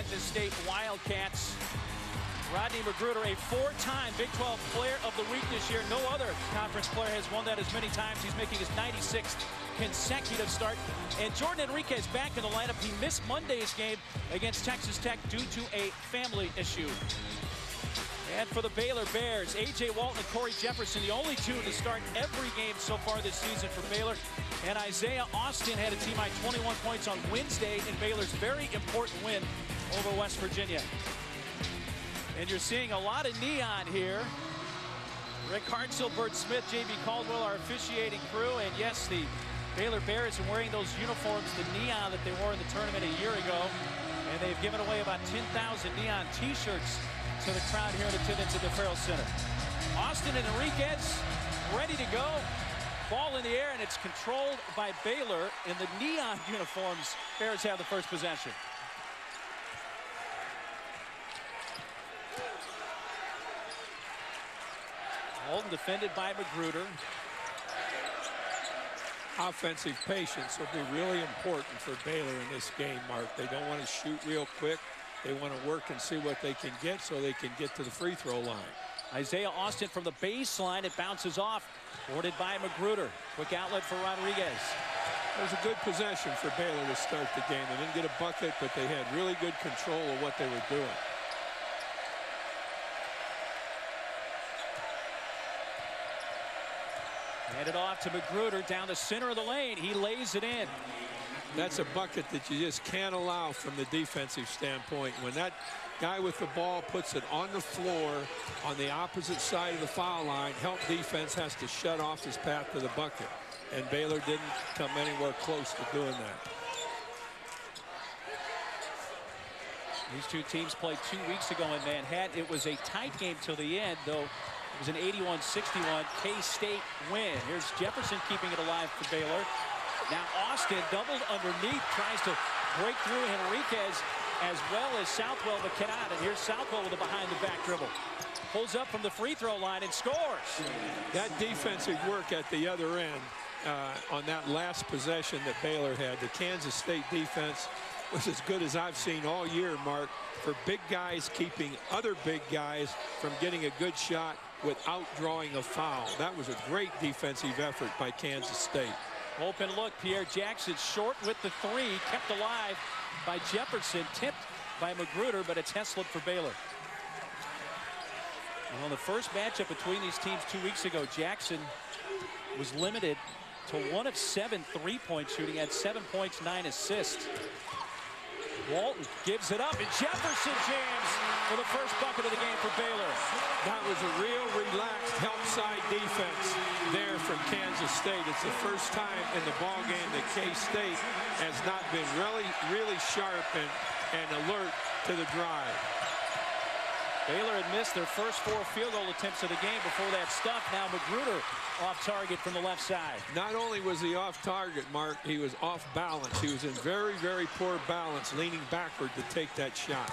Texas State Wildcats. Rodney Magruder, a four-time Big 12 Player of the Week this year. No other conference player has won that as many times. He's making his 96th consecutive start. And Jordan Enriquez back in the lineup. He missed Monday's game against Texas Tech due to a family issue. And for the Baylor Bears, A.J. Walton and Corey Jefferson, the only two to start every game so far this season for Baylor. And Isaiah Austin had a team high 21 points on Wednesday in Baylor's very important win over West Virginia. And you're seeing a lot of neon here. Rick Hartzell, Bert Smith, J.B. Caldwell, our officiating crew. And yes, the Baylor Bears are wearing those uniforms, the neon that they wore in the tournament a year ago. And they've given away about 10,000 neon T-shirts to the crowd here in attendance at the Ferrell Center. Austin and Enriquez ready to go. Ball in the air, and it's controlled by Baylor in the neon uniforms. Bears have the first possession. Walton defended by Magruder. Offensive patience will be really important for Baylor in this game, Mark. They don't want to shoot real quick. They want to work and see what they can get so they can get to the free throw line. Isaiah Austin from the baseline. It bounces off. Boarded by Magruder. Quick outlet for Rodriguez. It was a good possession for Baylor to start the game. They didn't get a bucket, but they had really good control of what they were doing. Handed off to Magruder down the center of the lane. He lays it in. That's a bucket that you just can't allow from the defensive standpoint. When that guy with the ball puts it on the floor on the opposite side of the foul line, help defense has to shut off his path to the bucket. And Baylor didn't come anywhere close to doing that. These two teams played 2 weeks ago in Manhattan. It was a tight game till the end, though. It was an 81-61 K-State win. Here's Jefferson keeping it alive for Baylor. Now Austin doubled underneath, tries to break through Enriquez as well as Southwell, but cannot. And here's Southwell with a behind-the-back dribble. Pulls up from the free throw line and scores. That defensive work at the other end on that last possession that Baylor had, the Kansas State defense was as good as I've seen all year, Mark, for big guys keeping other big guys from getting a good shot without drawing a foul. That was a great defensive effort by Kansas State. Open look, Pierre Jackson short with the three, kept alive by Jefferson, tipped by Magruder, but it's Heslop for Baylor. Well, the first matchup between these teams 2 weeks ago, Jackson was limited to 1 of 7 three-point shooting, had 7 points, 9 assists. Walton gives it up, and Jefferson jams for the first bucket of the game for Baylor. That was a real relaxed help side defense there from Kansas State. It's the first time in the ball game that K-State has not been really sharp and alert to the drive. Baylor had missed their first 4 field goal attempts of the game before that stuff. Now Magruder off target from the left side. Not only was he off target, Mark, he was off balance. He was in very poor balance, leaning backward to take that shot.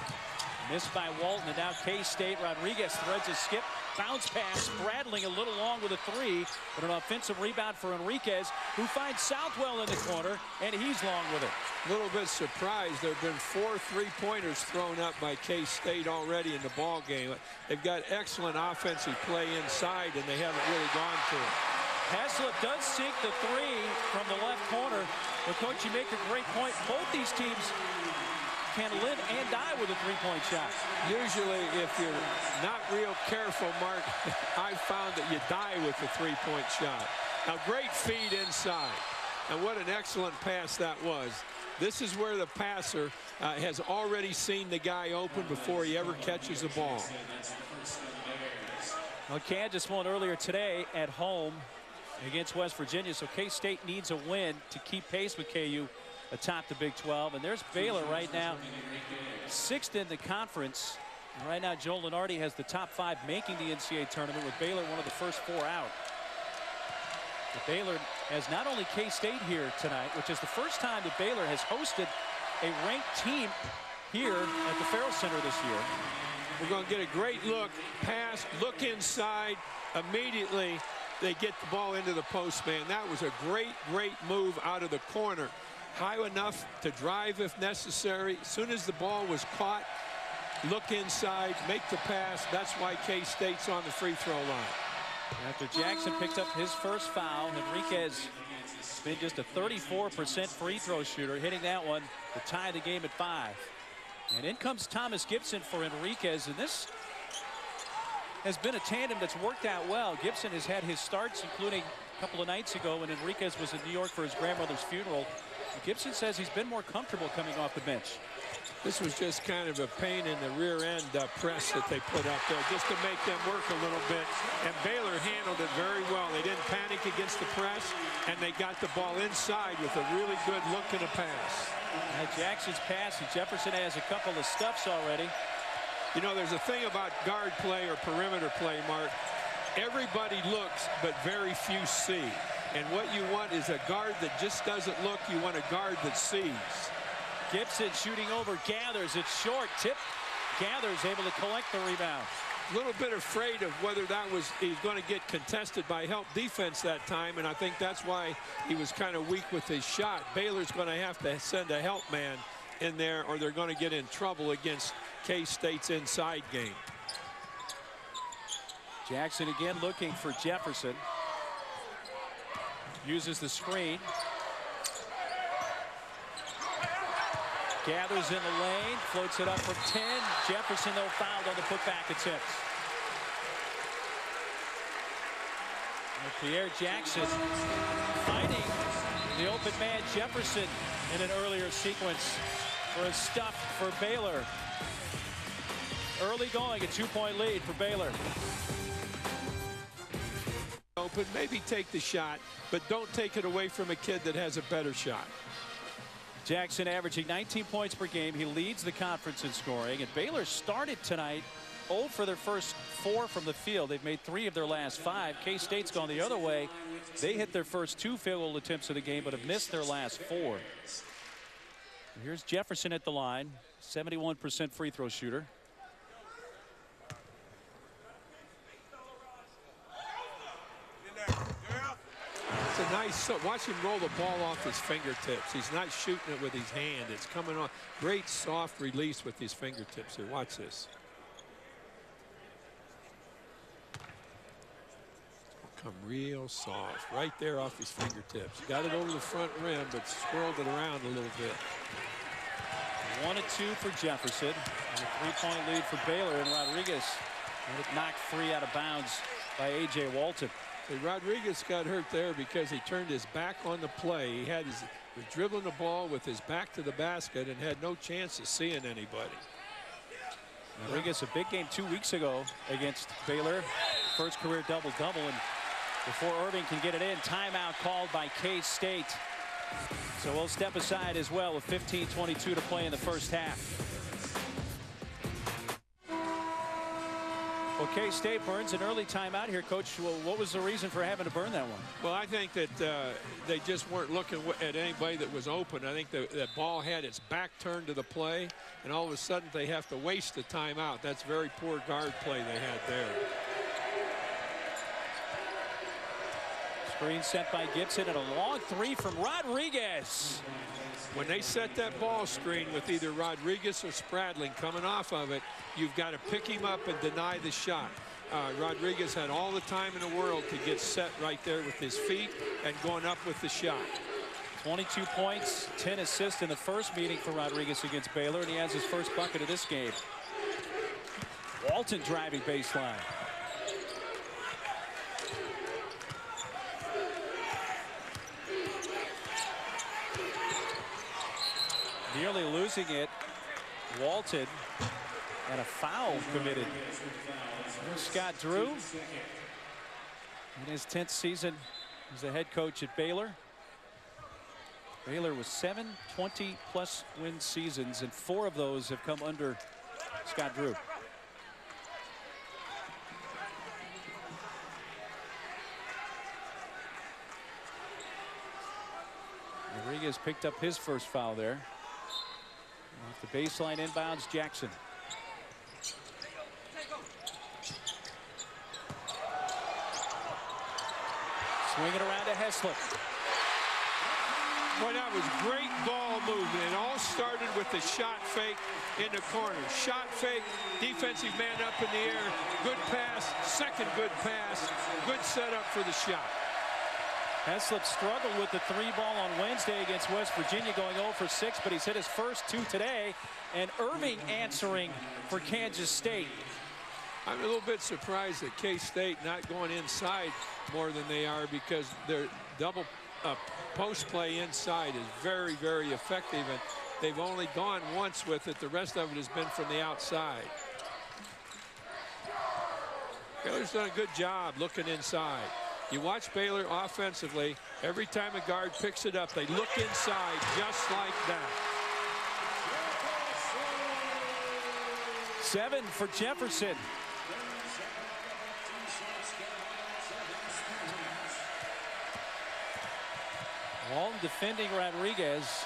Missed by Walton, and now K-State. Rodriguez threads a skip, bounce pass, Bradling a little long with a three, but an offensive rebound for Enriquez, who finds Southwell in the corner, and he's long with it. A little bit surprised. There have been 4 three-pointers thrown up by K-State already in the ball game. They've got excellent offensive play inside, and they haven't really gone to it. Heslop does sink the three from the left corner. But, Coach, you make a great point. Both these teams can live and die with a three-point shot. Usually, if you're not real careful, Mark, I've found that you die with a three-point shot. Now, great feed inside. And what an excellent pass that was. This is where the passer has already seen the guy open before he ever catches the ball. Well, Kansas won earlier today at home against West Virginia, so K-State needs a win to keep pace with KU atop the Big 12. And there's Baylor right now, 6th in the conference. And right now, Joe Lunardi has the top 5 making the NCAA tournament, with Baylor one of the first 4 out. But Baylor has not only K-State here tonight, which is the first time that Baylor has hosted a ranked team here at the Ferrell Center this year. We're going to get a great look, pass, look inside. Immediately, they get the ball into the post man. That was a great move out of the corner. high enough to drive if necessary. As soon as the ball was caught, look inside, make the pass. That's why K-State's on the free throw line. After Jackson picked up his first foul, Enriquez has been just a 34% free throw shooter, hitting that one to tie the game at 5. And in comes Thomas Gibson for Enriquez, and this has been a tandem that's worked out well. Gibson has had his starts, including a couple of nights ago when Enriquez was in New York for his grandmother's funeral. Gibson says he's been more comfortable coming off the bench. This was just kind of a pain in the rear end press that they put up there just to make them work a little bit. And Baylor handled it very well. They didn't panic against the press, and they got the ball inside with a really good look and a pass. Jackson's pass, and Jefferson has a couple of stuffs already. You know, there's a thing about guard play or perimeter play, Mark. Everybody looks, but very few see. And what you want is a guard that just doesn't look. You want a guard that sees. Gibson shooting over, gathers. It's short. Tip. Gathers able to collect the rebound. A little bit afraid of whether that was he's going to get contested by help defense that time, and I think that's why he was kind of weak with his shot. Baylor's going to have to send a help man in there, or they're going to get in trouble against K-State's inside game. Jackson again looking for Jefferson. Uses the screen. Gathers in the lane, floats it up from 10. Jefferson, though, fouled on the putback attempts. And Pierre Jackson fighting the open man Jefferson in an earlier sequence for a stuff for Baylor. Early going, a 2-point lead for Baylor. Open, maybe take the shot, but don't take it away from a kid that has a better shot. Jackson averaging 19 points per game. He leads the conference in scoring. And Baylor started tonight 0 for their first 4 from the field. They've made 3 of their last 5. K-State's gone the other way. They hit their first 2 field goal attempts of the game, but have missed their last 4. Here's Jefferson at the line, 71% free throw shooter. It's a nice, watch him roll the ball off his fingertips. He's not shooting it with his hand. It's coming on. Great soft release with his fingertips here. Watch this. Come real soft. Right there off his fingertips. Got it over the front rim, but swirled it around a little bit. 1 and 2 for Jefferson. And a 3-point lead for Baylor, and Rodriguez had it knocked free out of bounds by A.J. Walton. Hey, Rodriguez got hurt there because he turned his back on the play. He was dribbling the ball with his back to the basket and had no chance of seeing anybody. Rodriguez, a big game 2 weeks ago against Baylor. First career double-double, and before Irving can get it in, timeout called by K-State. So we'll step aside as well with 15:22 to play in the first half. Well, K-State burns an early timeout here, Coach. Well, what was the reason for having to burn that one? Well, I think that they just weren't looking at anybody that was open. I think that ball had its back turned to the play, and all of a sudden they have to waste the timeout. That's very poor guard play they had there. Screen set by Gibson, and a long 3 from Rodriguez. When they set that ball screen with either Rodriguez or Spradling coming off of it, you've got to pick him up and deny the shot. Rodriguez had all the time in the world to get set right there with his feet and going up with the shot. 22 points, 10 assists in the first meeting for Rodriguez against Baylor, and he has his first bucket of this game. Walton driving baseline. Nearly losing it, Walton, and a foul committed. Here's Scott Drew in his 10th season as the head coach at Baylor. Baylor with 7 20-plus win seasons, and 4 of those have come under Scott Drew. Rodriguez picked up his first foul there. Off the baseline inbounds, Jackson. Swing it around to Heslop. Boy, that was great ball movement. It all started with the shot fake in the corner. Shot fake, defensive man up in the air, good pass, second good pass, good setup for the shot. Heslop struggled with the 3-ball on Wednesday against West Virginia, going 0 for 6, but he's hit his first 2 today. And Irving answering for Kansas State. I'm a little bit surprised at K-State not going inside more than they are, because their double post play inside is very, very effective, and they've only gone once with it. The rest of it has been from the outside. Baylor's done a good job looking inside. You watch Baylor offensively, every time a guard picks it up, they look inside just like that. 7 for Jefferson. Walton defending Rodriguez.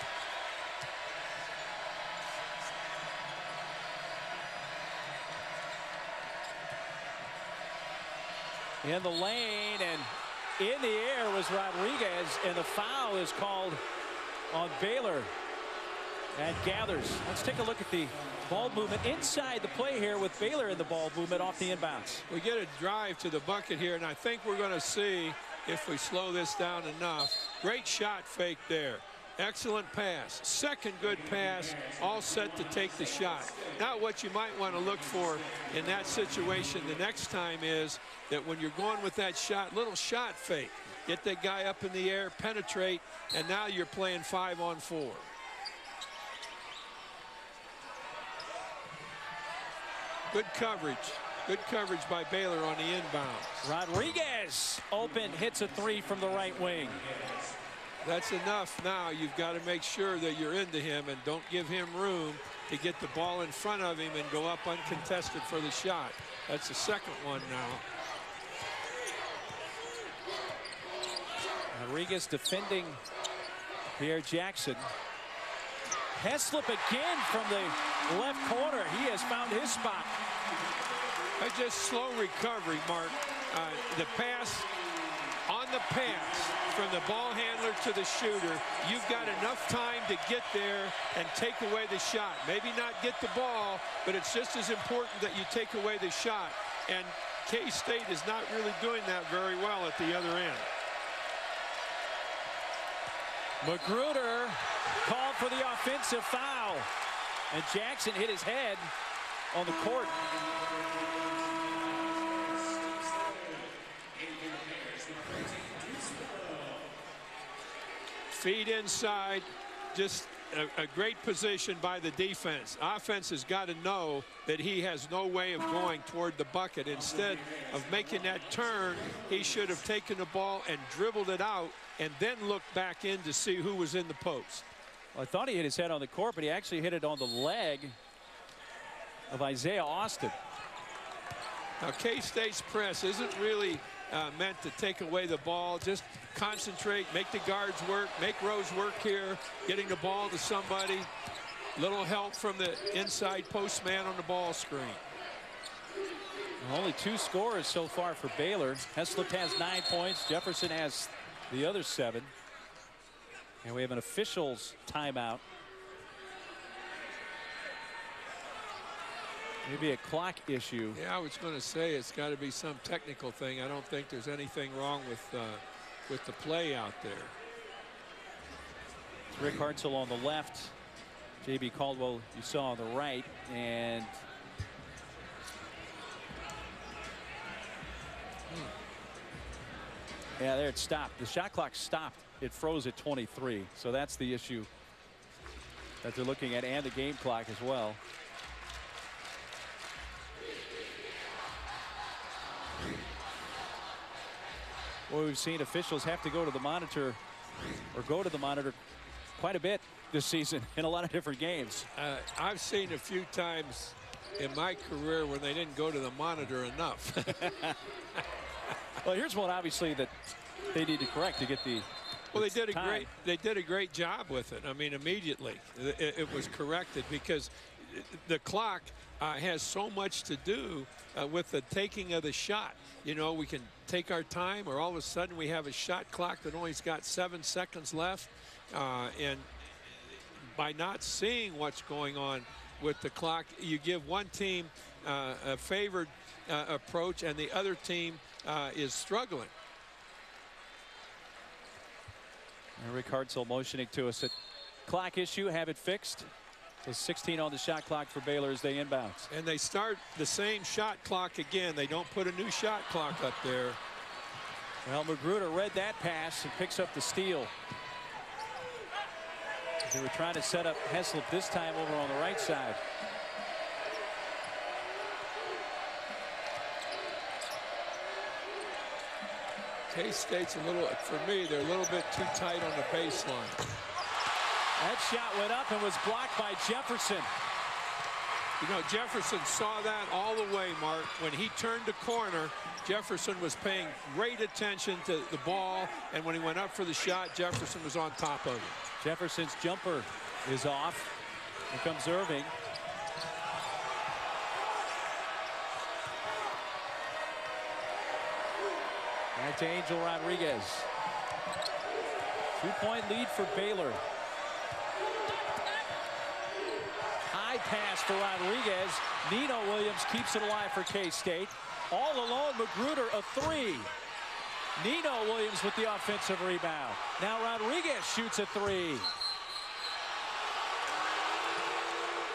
In the lane, and in the air was Rodriguez, and the foul is called on Baylor. And gathers. Let's take a look at the ball movement inside the play here with Baylor in the ball movement off the inbounds. We get a drive to the bucket here, and I think we're going to see if we slow this down enough. Great shot fake there. Excellent pass. Second good pass, all set to take the shot. Now what you might want to look for in that situation the next time is that when you're going with that shot, little shot fake. Get that guy up in the air, penetrate, and now you're playing 5-on-4. Good coverage. Good coverage by Baylor on the inbounds. Rodriguez open, hits a 3 from the right wing. That's enough now. You've got to make sure that you're into him and don't give him room to get the ball in front of him and go up uncontested for the shot. That's the second one now. Rodriguez defending Pierre Jackson. Heslop again from the left corner. He has found his spot. Just slow recovery, Mark. The pass, on the pass from the ball handler to the shooter, you've got enough time to get there and take away the shot. Maybe not get the ball, but it's just as important that you take away the shot. And K-State is not really doing that very well at the other end. Magruder called for the offensive foul, and Jackson hit his head on the court. Feet inside, just a great position by the defense. Offense has got to know that he has no way of going toward the bucket. Instead of making that turn, he should have taken the ball and dribbled it out and then looked back in to see who was in the post. Well, I thought he hit his head on the court, but he actually hit it on the leg of Isaiah Austin. Now, K-State's press isn't really meant to take away the ball. Just concentrate, make the guards work, make Rose work here, getting the ball to somebody. Little help from the inside post man on the ball screen. Only 2 scores so far for Baylor. Heslop has 9 points. Jefferson has the other 7. And we have an officials timeout. Maybe a clock issue. Yeah, I was going to say it's got to be some technical thing. I don't think there's anything wrong with the play out there. It's Rick Hartzell on the left. J.B. Caldwell you saw on the right. And yeah, there it stopped. The shot clock stopped. It froze at 23. So that's the issue that they're looking at, and the game clock as well. Well, we've seen officials have to go to the monitor quite a bit this season in a lot of different games. I've seen a few times in my career when they didn't go to the monitor enough. Well, here's one obviously that they need to correct to get the. Well, they did a great job with it. I mean, immediately it was corrected, because the clock has so much to do with the taking of the shot. You know, we can take our time, or all of a sudden we have a shot clock that only's got 7 seconds left. And by not seeing what's going on with the clock, you give one team a favored approach, and the other team is struggling. And Rick Hartzell motioning to us at clock issue, have it fixed. So 16 on the shot clock for Baylor as they inbounds. And they start the same shot clock again. They don't put a new shot clock up there. Well, Magruder read that pass and picks up the steal. They were trying to set up Heslop this time over on the right side. K-State's a little, for me, they're a little bit too tight on the baseline. That shot went up and was blocked by Jefferson. You know, Jefferson saw that all the way, Mark. When he turned the corner, Jefferson was paying great attention to the ball, and when he went up for the shot, Jefferson was on top of it. Jefferson's jumper is off. Here comes Irving. Back to Angel Rodriguez. 2-point lead for Baylor. High pass for Rodriguez. Nino Williams keeps it alive for K-State. All alone, Magruder a three. Nino Williams with the offensive rebound. Now Rodriguez shoots a three.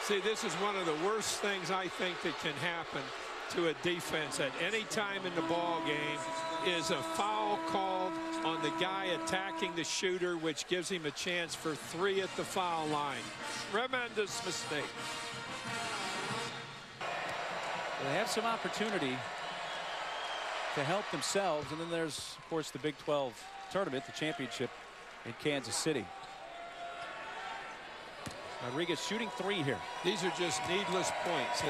See, this is one of the worst things I think that can happen to a defense at any time in the ball game is a foul called on the guy attacking the shooter, which gives him a chance for three at the foul line. Tremendous mistake. They have some opportunity to help themselves, and then there's, of course, the Big 12 tournament, the championship in Kansas City. Rodriguez shooting three here. These are just needless points.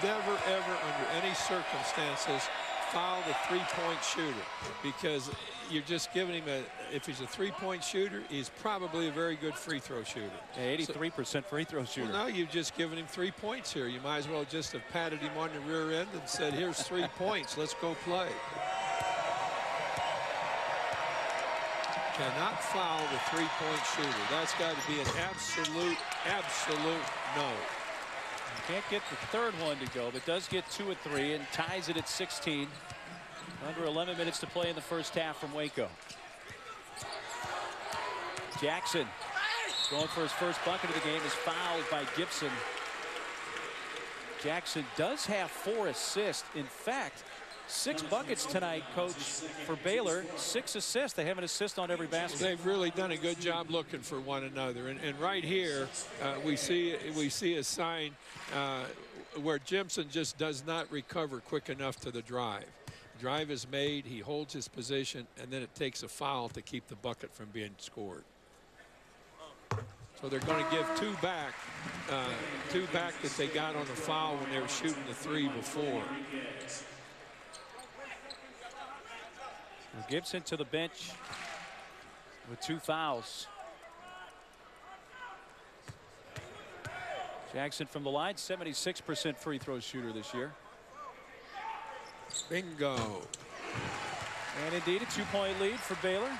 Never, ever, under any circumstances, foul the three-point shooter, because you're just giving him a, if he's a three-point shooter, he's probably a very good free throw shooter. 83% free throw shooter. Well, now you've just given him 3 points here. You might as well just have patted him on the rear end and said, here's 3 points, let's go play. Cannot foul the three-point shooter. That's got to be an absolute no. Can't get the third one to go, but does get 2 of 3 and ties it at 16. Under 11 minutes to play in the first half from Waco. Jackson going for his first bucket of the game is fouled by Gibson. Jackson does have 4 assists. In fact, 6 buckets tonight, Coach, for Baylor. 6 assists. They have an assist on every basket. They've really done a good job looking for one another. And right here, we see a sign where Gibson just does not recover quick enough to the drive. Drive is made, he holds his position, and then it takes a foul to keep the bucket from being scored. So they're going to give 2 back that they got on the foul when they were shooting the 3 before. Gibson to the bench with 2 fouls. Jackson from the line, 76% free throw shooter this year. Bingo. And indeed a 2-point lead for Baylor.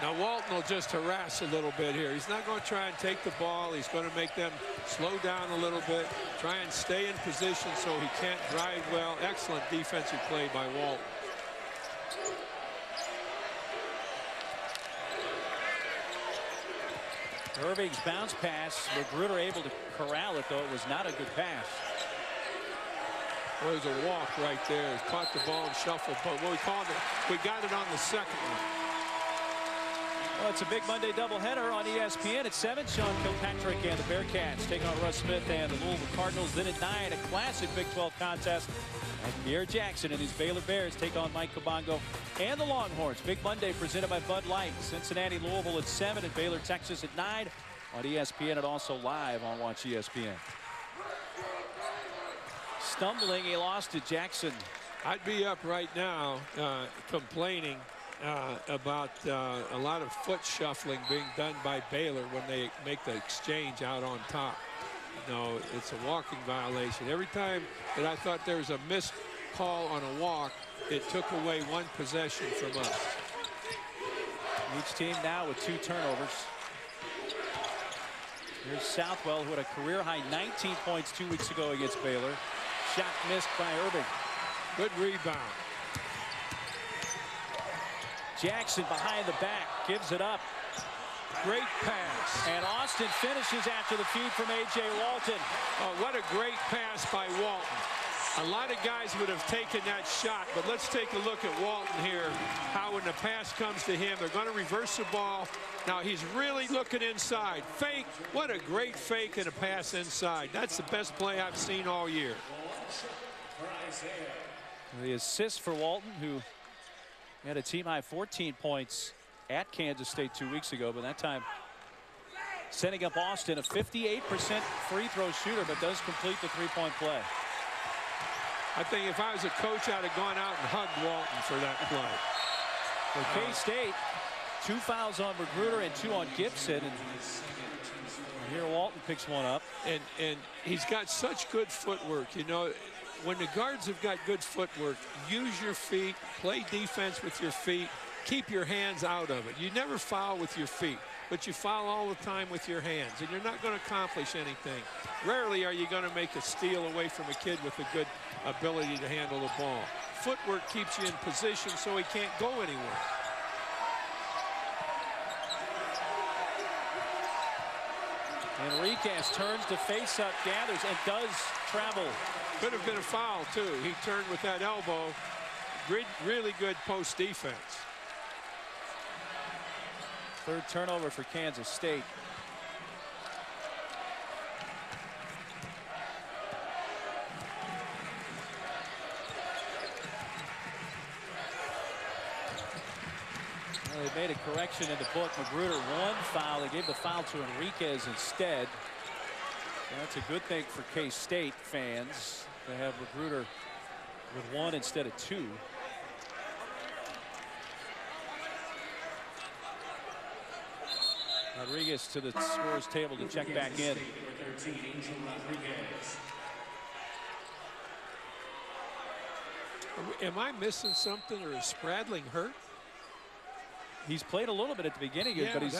Now Walton will just harass a little bit here. He's not going to try and take the ball. He's going to make them slow down a little bit, try and stay in position so he can't drive well. Excellent defensive play by Walton. Irving's bounce pass. Magruder able to corral it, though it was not a good pass. Well, there's a walk right there. He caught the ball and shuffled, but what we got it on the second one. Well, it's a big Monday doubleheader on ESPN at 7. Sean Kilpatrick and the Bearcats take on Russ Smith and the Louisville Cardinals. Then at 9, a classic Big 12 contest. And Pierre Jackson and his Baylor Bears take on Mike Kabongo and the Longhorns. Big Monday presented by Bud Light. Cincinnati, Louisville at 7, and Baylor, Texas at 9 on ESPN and also live on Watch ESPN. Stumbling, he lost to Jackson. I'd be up right now complaining about a lot of foot shuffling being done by Baylor when they make the exchange out on top. No, it's a walking violation. Every time that I thought there was a missed call on a walk, it took away 1 possession from us. Each team now with 2 turnovers. Here's Southwell, who had a career-high 19 points 2 weeks ago against Baylor. Shot missed by Irving. Good rebound. Jackson behind the back, gives it up. Great pass. And Austin finishes after the feed from A.J. Walton. Oh, what a great pass by Walton. A lot of guys would have taken that shot, but let's take a look at Walton here. How when the pass comes to him, they're going to reverse the ball. Now he's really looking inside. Fake. What a great fake and a pass inside. That's the best play I've seen all year. The assist for Walton, who had a team-high 14 points at Kansas State 2 weeks ago, but that time setting up Austin, a 58% free throw shooter, but does complete the three-point play. I think if I was a coach, I'd have gone out and hugged Walton for that play. For K-State, 2 fouls on Magruder and 2 on Gibson. And here Walton picks one up. And he's got such good footwork. You know, when the guards have got good footwork, use your feet, play defense with your feet, keep your hands out of it. You never foul with your feet, but you foul all the time with your hands, and you're not going to accomplish anything. Rarely are you going to make a steal away from a kid with a good ability to handle the ball. Footwork keeps you in position so he can't go anywhere. Enriquez turns to face up, gathers, and does travel. Could have been a foul, too. He turned with that elbow. Really good post defense. Third turnover for Kansas State. Well, they made a correction in the book. Magruder 1 foul. They gave the foul to Enriquez instead. That's a good thing for K-State fans to have Magruder with 1 instead of 2. Rodriguez to the scorer's table to check back in. Am I missing something, or is Spradling hurt? He's played a little bit at the beginning, Yeah, but he's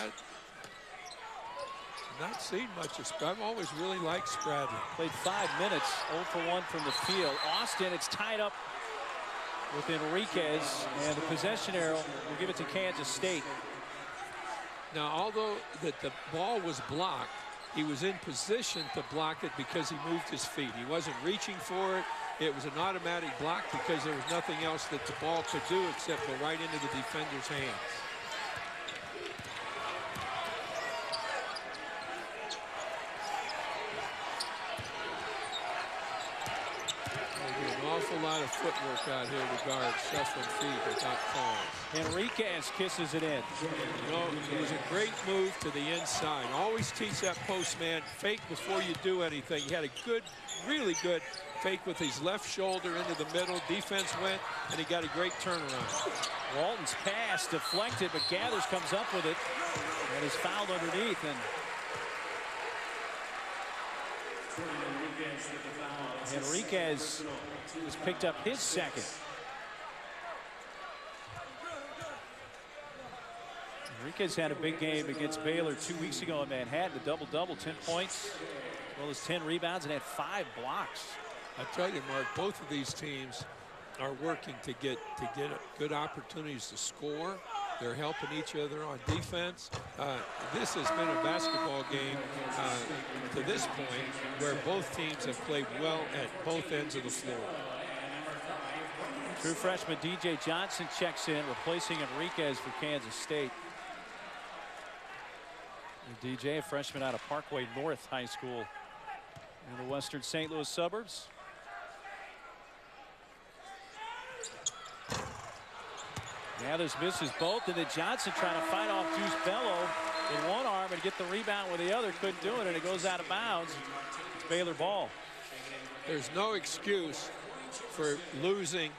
not seen much of Spradling. I've always really liked Spradling. Played 5 minutes, 0 for 1 from the field. Austin, it's tied up with Enriquez, and the possession arrow will give it to Kansas State. Now, although that the ball was blocked, he was in position to block it because he moved his feet. He wasn't reaching for it. It was an automatic block because there was nothing else that the ball could do except go right into the defender's hands. An awful lot of footwork out here with guards shuffling feet without calls. Enriquez kisses it in. You know, it was a great move to the inside. Always teach that post man, fake before you do anything. He had a good, really good fake with his left shoulder into the middle. Defense went, and he got a great turnaround. Walton's pass deflected, but Gathers comes up with it and is fouled underneath. And Enriquez has picked up his second. Enriquez had a big game against Baylor 2 weeks ago in Manhattan, a double-double, 10 points, as well as 10 rebounds, and had 5 blocks. I tell you, Mark, both of these teams are working to get good opportunities to score. They're helping each other on defense. This has been a basketball game to this point where both teams have played well at both ends of the floor. True freshman DJ Johnson checks in, replacing Enriquez for Kansas State. And DJ, a freshman out of Parkway North High School in the western St. Louis suburbs. Gathers misses both, and then Johnson trying to fight off Deuce Bello in one arm and get the rebound with the other. Couldn't do it, and it goes out of bounds. It's Baylor ball. There's no excuse for losing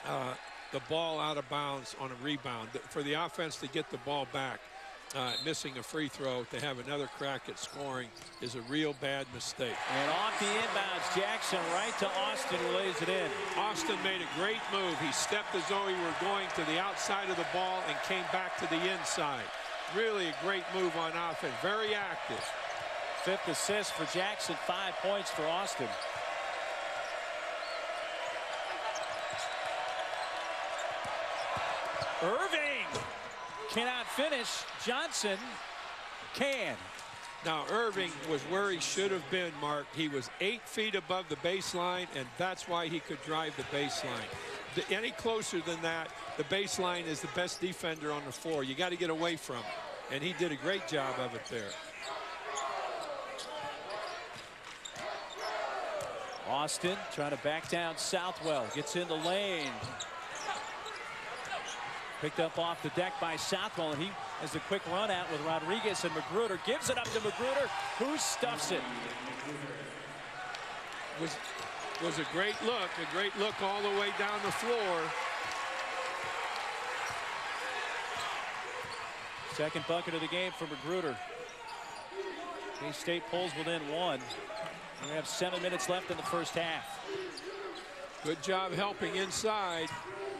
the ball out of bounds on a rebound. For the offense to get the ball back, missing a free throw to have another crack at scoring is a real bad mistake. And off the inbounds, Jackson right to Austin, who lays it in. Austin made a great move. He stepped as though he were going to the outside of the ball and came back to the inside. Really a great move on offense. Very active. 5th assist for Jackson, 5 points for Austin. Irving cannot finish. Johnson can. Now Irving was where he should have been, Mark. He was 8 feet above the baseline, and that's why he could drive the baseline. Any closer than that, the baseline is the best defender on the floor. You got to get away from him, and he did a great job of it there. Austin trying to back down Southwell. Gets in the lane. Picked up off the deck by Southwell, and he has a quick run out with Rodriguez, and Magruder gives it up to Magruder, who stuffs it. Was a great look all the way down the floor. Second bucket of the game for Magruder. K-State pulls within 1. We have 7 minutes left in the first half. Good job helping inside.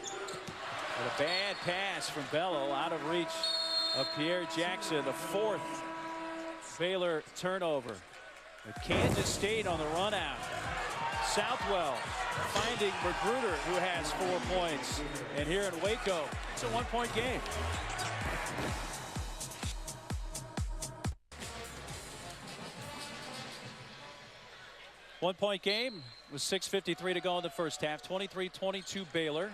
And a bad pass from Bello, out of reach of Pierre Jackson. The 4th Baylor turnover. With Kansas State on the run out. Southwell finding Magruder, who has 4 points. And here in Waco, it's a 1-point game. One-point game with 6:53 to go in the first half. 23-22 Baylor.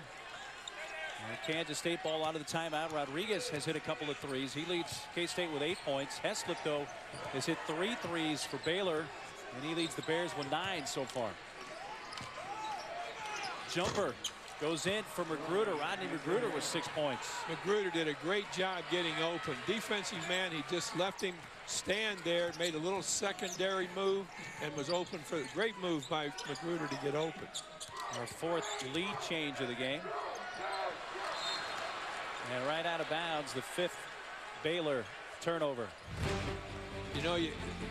And Kansas State ball out of the timeout. Rodriguez has hit a couple of threes. He leads K-State with 8 points. Heslip, though, has hit 3 threes for Baylor, and he leads the Bears with 9 so far. Jumper goes in for Magruder. Rodney Magruder with 6 points. Magruder did a great job getting open. Defensive man, he just left him stand there, made a little secondary move, and was open for a great move by Magruder to get open. Our 4th lead change of the game. And right out of bounds, the 5th Baylor turnover. You know,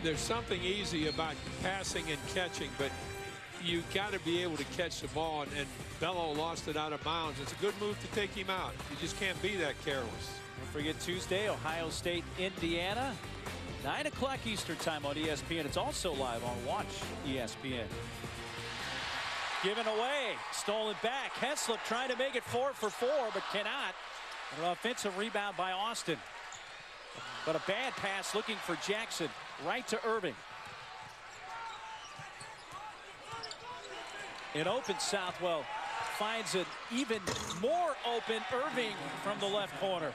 there's something easy about passing and catching, but you got to be able to catch the ball, and Bello lost it out of bounds. It's a good move to take him out. You just can't be that careless. Don't forget Tuesday, Ohio State, Indiana. 9 o'clock Eastern time on ESPN. It's also live on Watch ESPN. Given away, stolen back. Heslip trying to make it 4 for 4, but cannot. An offensive rebound by Austin. But a bad pass looking for Jackson. Right to Irving. An open Southwell finds an even more open Irving from the left corner.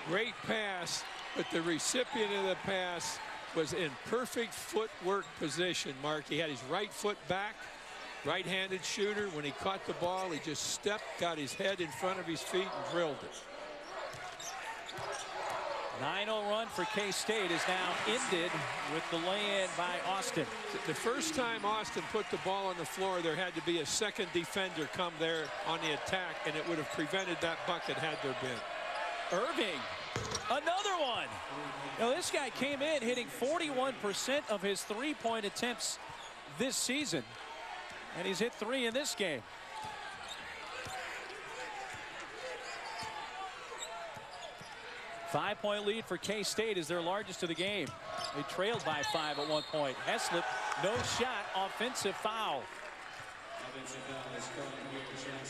Great pass, but the recipient of the pass was in perfect footwork position, Mark. He had his right foot back, right-handed shooter. When he caught the ball, he just stepped, got his head in front of his feet, and drilled it. 9-0 run for K-State is now ended with the lay-in by Austin. The first time Austin put the ball on the floor, there had to be a second defender come there on the attack, and it would have prevented that bucket had there been. Irving, another one. Now, this guy came in hitting 41% of his three-point attempts this season, and he's hit 3 in this game. Five-point lead for K-State is their largest of the game. They trailed by 5 at one point. Heslip, no shot, offensive foul.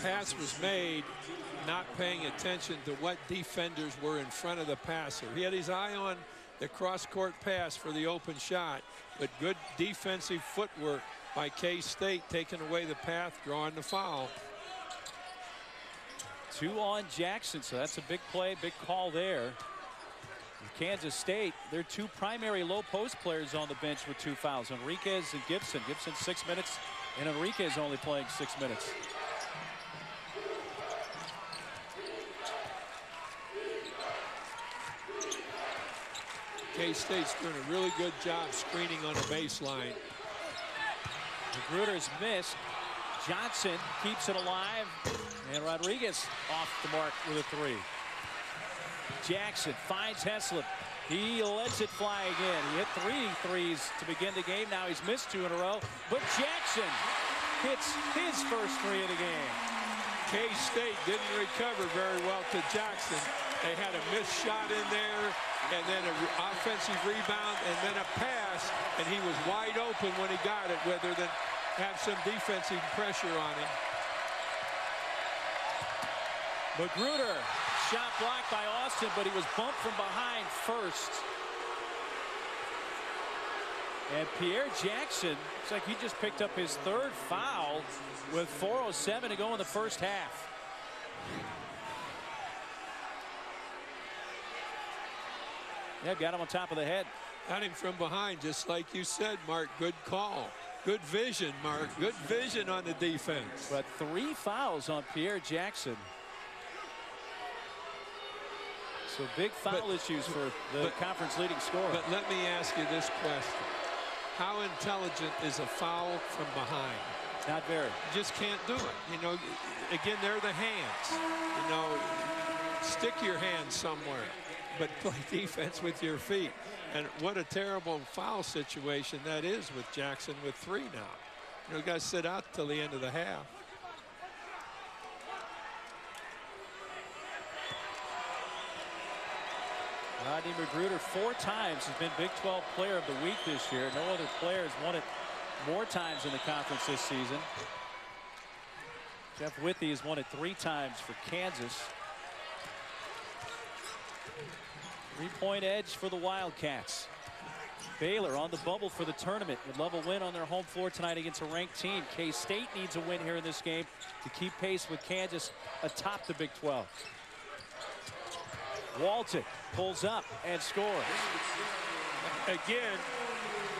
Pass was made, not paying attention to what defenders were in front of the passer. He had his eye on the cross-court pass for the open shot, but good defensive footwork by K-State, taking away the path, drawing the foul. 2 on Jackson, so that's a big play, big call there. Kansas State, their 2 primary low post players on the bench with 2 fouls, Enriquez and Gibson. Gibson 6 minutes, and Enriquez only playing 6 minutes. K-State's doing a really good job screening on the baseline. Magruder's missed. Johnson keeps it alive, and Rodriguez off the mark with a 3. Jackson finds Heslop. He lets it fly again. He hit 3 threes to begin the game. Now he's missed 2 in a row. But Jackson hits his first 3 of the game. K-State didn't recover very well to Jackson. They had a missed shot in there, and then an offensive rebound, and then a pass, and he was wide open when he got it, rather than have some defensive pressure on him. Magruder, shot blocked by Austin, but he was bumped from behind first. And Pierre Jackson, looks like he just picked up his 3rd foul with 4:07 to go in the first half. Yeah, got him on top of the head. Got him from behind, just like you said, Mark. Good call. Good vision, Mark. Good vision on the defense. But 3 fouls on Pierre Jackson. So big foul issues for the conference leading scorer. But let me ask you this question. How intelligent is a foul from behind? Not very. You just can't do it. You know, again, they're the hands. You know, stick your hands somewhere, but play defense with your feet. And what a terrible foul situation that is with Jackson with 3 now. You know, got to sit out till the end of the half. Rodney Magruder 4 times has been Big 12 Player of the Week this year. No other player has won it more times in the conference this season. Jeff Withey has won it 3 times for Kansas. 3-point edge for the Wildcats. Baylor on the bubble for the tournament would love a win on their home floor tonight against a ranked team. K-State needs a win here in this game to keep pace with Kansas atop the Big 12. Walton pulls up and scores. Again,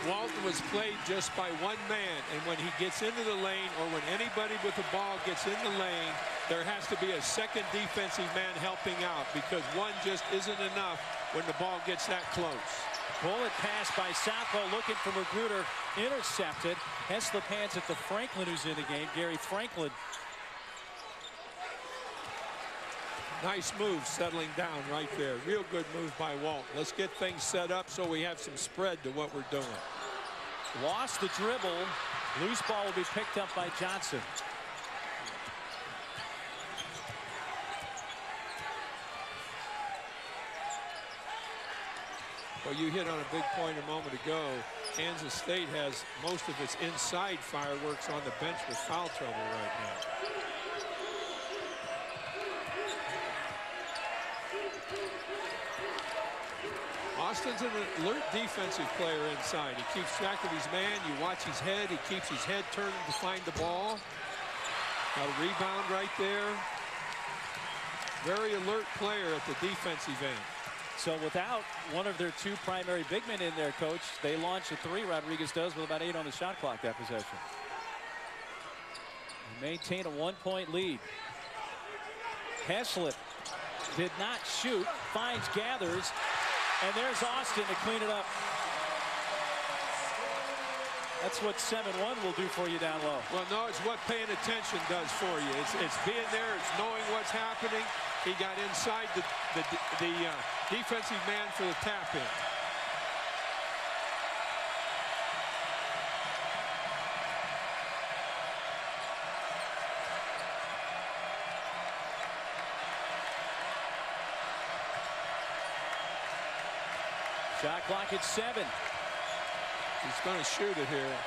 Walton was played just by 1 man, and when he gets into the lane, or when anybody with the ball gets in the lane, there has to be a second defensive man helping out, because 1 just isn't enough when the ball gets that close. Bullet pass by Southwell, looking for Magruder, intercepted. Heslop hands it to Franklin, who's in the game. Gary Franklin. Nice move settling down right there. Real good move by Walton. Let's get things set up so we have some spread to what we're doing. Lost the dribble. Loose ball will be picked up by Johnson. Well, you hit on a big point a moment ago. Kansas State has most of its inside fireworks on the bench with foul trouble right now. Austin's an alert defensive player inside. He keeps track of his man. You watch his head. He keeps his head turning to find the ball. Got a rebound right there. Very alert player at the defensive end. So without one of their 2 primary big men in there, Coach, they launch a 3. Rodriguez does with about 8 on the shot clock that possession. They maintain a 1-point lead. Heslop did not shoot. Finds Gathers. And there's Austin to clean it up. That's what 7-1 will do for you down low. Well, no, it's what paying attention does for you. It's being there. It's knowing what's happening. He got inside the defensive man for the tap in. Shot clock at 7. He's going to shoot it here.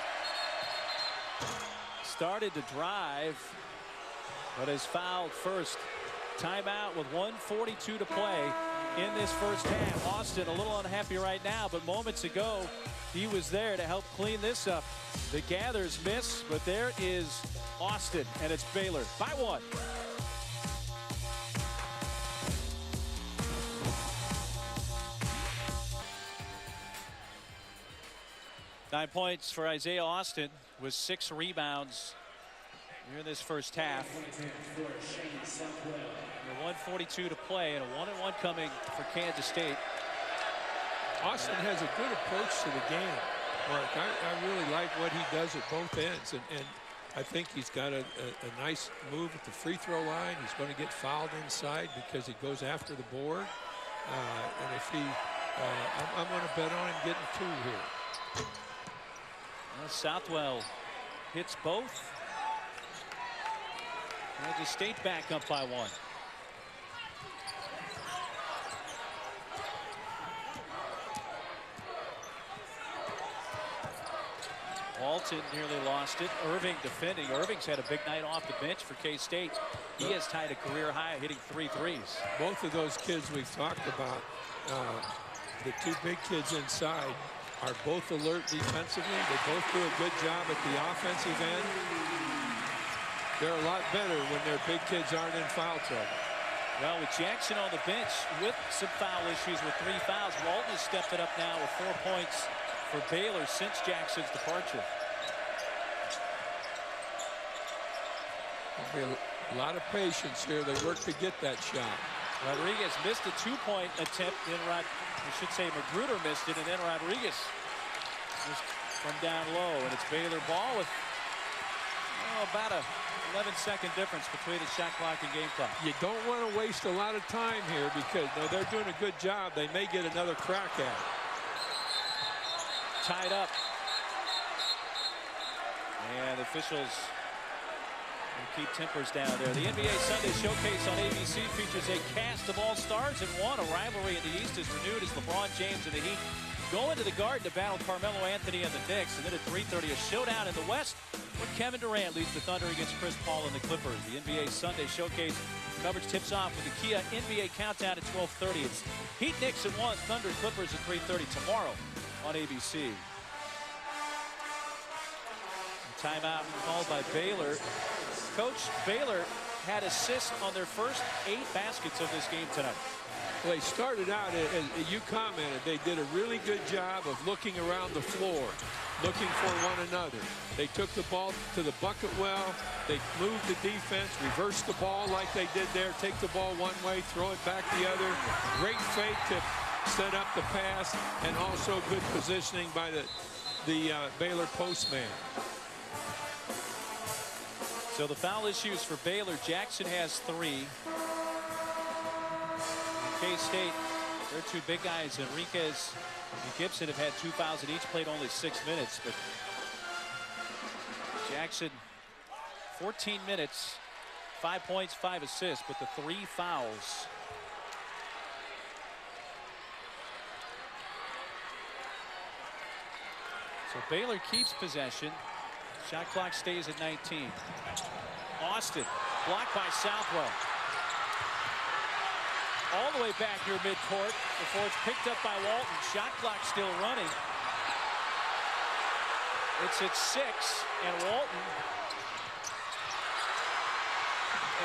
Started to drive, but is fouled first. Timeout with 1:42 to play in this first half. Austin a little unhappy right now, but moments ago he was there to help clean this up. The Gathers miss, but there is Austin, and it's Baylor by 1. Nine points for Isaiah Austin with 6 rebounds here in this first half. 1:42 to play and a 1-1 coming for Kansas State. Austin has a good approach to the game, Mark. I really like what he does at both ends, and I think he's got a nice move at the free throw line. He's going to get fouled inside because he goes after the board. And if he, I'm going to bet on him getting 2 here. Well, Southwell hits both. Kansas State back up by 1. Walton nearly lost it. Irving defending. Irving's had a big night off the bench for K-State. He has tied a career high, hitting 3 threes. Both of those kids we've talked about, the 2 big kids inside, are both alert defensively. They both do a good job at the offensive end. They're a lot better when their big kids aren't in foul trouble. Well, with Jackson on the bench with some foul issues with 3 fouls, Walton has stepped it up now with 4 points for Baylor since Jackson's departure. There'll be a lot of patience here. They work to get that shot. Rodriguez missed a 2-point attempt. I should say Magruder missed it, and then Rodriguez just from down low. And it's Baylor ball with about a 11-second difference between the shot clock and game clock. You don't want to waste a lot of time here because they're doing a good job. They may get another crack at it. Tied up. And the officials keep tempers down there. The NBA Sunday Showcase on ABC features a cast of all-stars and one. A rivalry in the East is renewed as LeBron James and the Heat go into the Garden to battle Carmelo Anthony and the Knicks. And then at 3:30, a showdown in the West when Kevin Durant leads the Thunder against Chris Paul and the Clippers. The NBA Sunday Showcase coverage tips off with the Kia NBA Countdown at 12:30. It's Heat Knicks at 1, Thunder Clippers at 3:30 tomorrow on ABC. Timeout called by Baylor. Coach, Baylor had assists on their first 8 baskets of this game tonight. Well, they started out, as you commented, they did a really good job of looking around the floor, looking for one another. They took the ball to the bucket well. They moved the defense, reversed the ball like they did there, take the ball one way, throw it back the other. Great fake to set up the pass, and also good positioning by the Baylor postman. So the foul issues for Baylor. Jackson has 3. K-State, their 2 big guys, Enriquez and Gibson, have had 2 fouls and each played only 6 minutes. But Jackson, 14 minutes, 5 points, 5 assists, but the 3 fouls. So Baylor keeps possession. Shot clock stays at 19. Austin blocked by Southwell. All the way back here midcourt before it's picked up by Walton. Shot clock still running. It's at 6, and Walton.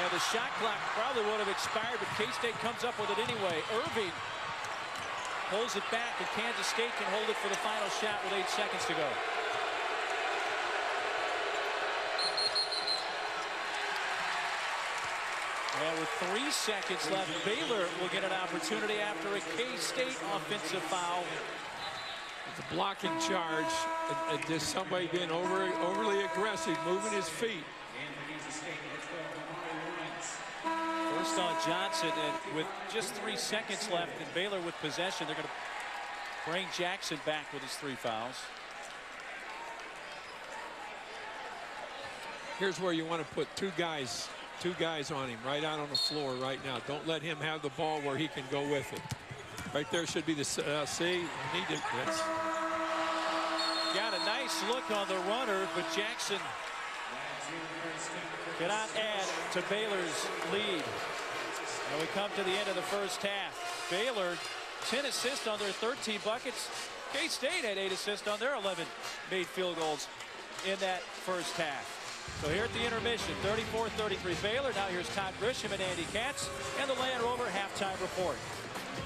And the shot clock probably would have expired, but K-State comes up with it anyway. Irving pulls it back, and Kansas State can hold it for the final shot with 8 seconds to go. And with 3 seconds left, Baylor will get an opportunity after a K-State offensive foul. It's a blocking charge, and just somebody being overly aggressive, moving his feet. First on Johnson, and with just 3 seconds left, and Baylor with possession, they're going to bring Jackson back with his 3 fouls. Here's where you want to put two guys on him right out on the floor right now. Don't let him have the ball where he can go with it. Right there should be the that's got a nice look on the runner, but Jackson cannot add to Baylor's lead. And we come to the end of the first half. Baylor 10 assists on their 13 buckets. K-State had 8 assists on their 11 made field goals in that first half. So here at the intermission, 34-33 Baylor. Now here's Todd Grisham and Andy Katz and the Land Rover halftime report.